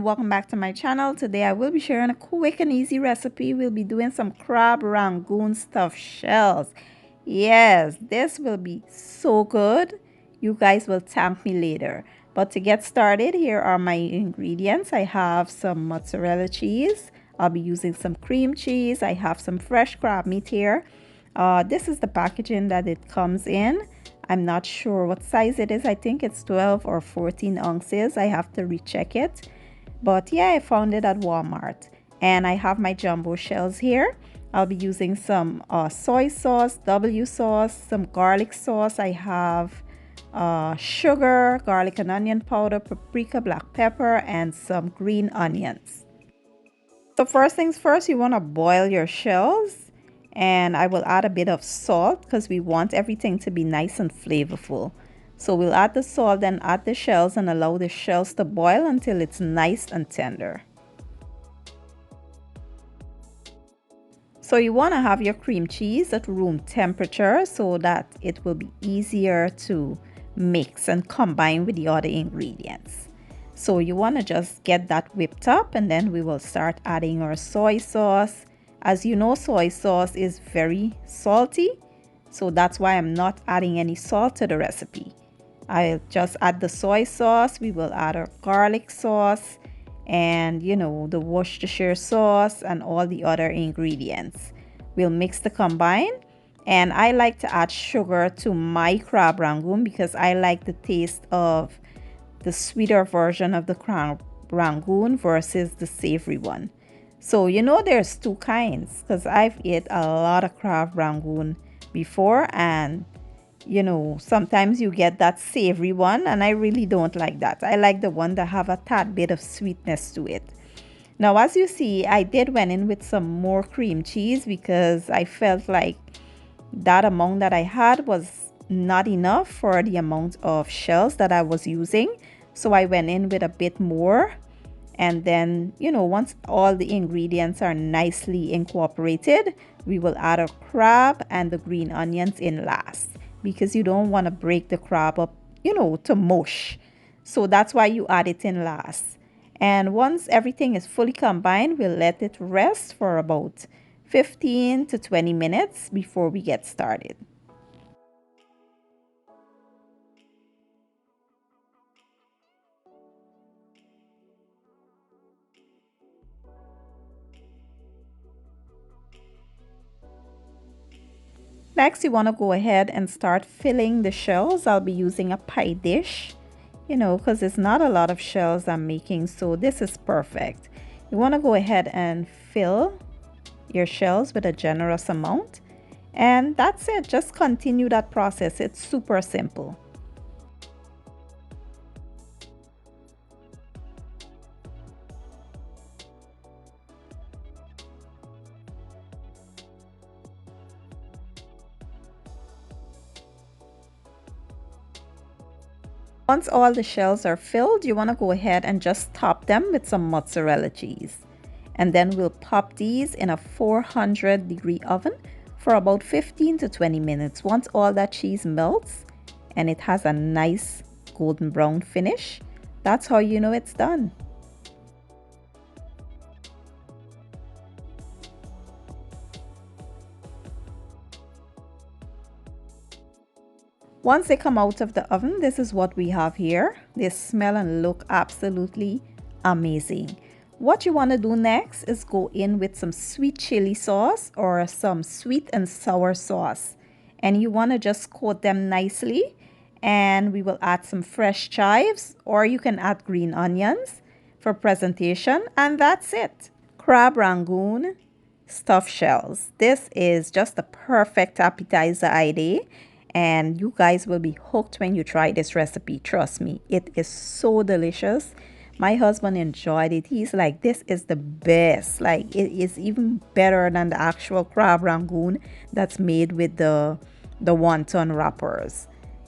welcome back to my channel. Today I will be sharing a quick and easy recipe. We'll be doing some crab rangoon stuffed shells. Yes, this will be so good. You guys will thank me later. But to get started, here are my ingredients. I have some mozzarella cheese. I'll be using some cream cheese. I have some fresh crab meat here. This is the packaging that it comes in. I'm not sure what size it is. I think it's 12 or 14 ounces. I have to recheck it. But yeah, I found it at Walmart. And I have my jumbo shells here. I'll be using some soy sauce, W sauce, some garlic sauce. I have sugar, garlic and onion powder, paprika, black pepper, and some green onions. So first things first, you want to boil your shells. And I will add a bit of salt because we want everything to be nice and flavorful. So we'll add the salt, then add the shells and allow the shells to boil until it's nice and tender. So you want to have your cream cheese at room temperature so that it will be easier to mix and combine with the other ingredients. So you want to just get that whipped up, and then we will start adding our soy sauce. As you know, soy sauce is very salty, so that's why I'm not adding any salt to the recipe. I'll just add the soy sauce. We will add our garlic sauce and, the Worcestershire sauce and all the other ingredients. We'll mix the combine, and I like to add sugar to my crab rangoon because I like the taste of the sweeter version of the crab rangoon versus the savory one. So there's two kinds because I've ate a lot of crab rangoon before, and sometimes you get that savory one, and I really don't like that. I like the one that have a tad bit of sweetness to it. Now, as you see, I did went in with some more cream cheese because I felt like that amount that I had was not enough for the amount of shells that I was using. So I went in with a bit more. And then, once all the ingredients are nicely incorporated, we will add our crab and the green onions in last because you don't want to break the crab up, to mush. So that's why you add it in last. And once everything is fully combined, we'll let it rest for about 15 to 20 minutes before we get started. Next, you want to go ahead and start filling the shells. I'll be using a pie dish, because it's not a lot of shells I'm making, so this is perfect. You want to go ahead and fill your shells with a generous amount, and that's it. Just continue that process. It's super simple. Once all the shells are filled, you want to go ahead and just top them with some mozzarella cheese. And then we'll pop these in a 400-degree oven for about 15 to 20 minutes. Once all that cheese melts and it has a nice golden brown finish, that's how you know it's done. Once they come out of the oven, this is what we have here. They smell and look absolutely amazing. What you want to do next is go in with some sweet chili sauce or some sweet and sour sauce. And you want to just coat them nicely. And we will add some fresh chives, or you can add green onions for presentation. And that's it. Crab rangoon stuffed shells. This is just a perfect appetizer idea. And you guys will be hooked when you try this recipe. Trust me, it is so delicious. My husband enjoyed it. He's like, this is the best. Like, it is even better than the actual crab rangoon that's made with the wonton wrappers.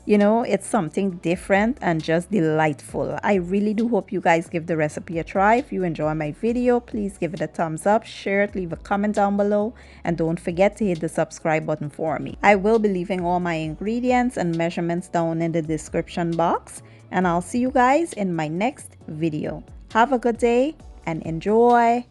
It's something different and just delightful. I really do hope you guys give the recipe a try. If you enjoy my video, please give it a thumbs up, share it, leave a comment down below, and don't forget to hit the subscribe button for me. I will be leaving all my ingredients and measurements down in the description box, and I'll see you guys in my next video. Have a good day and enjoy.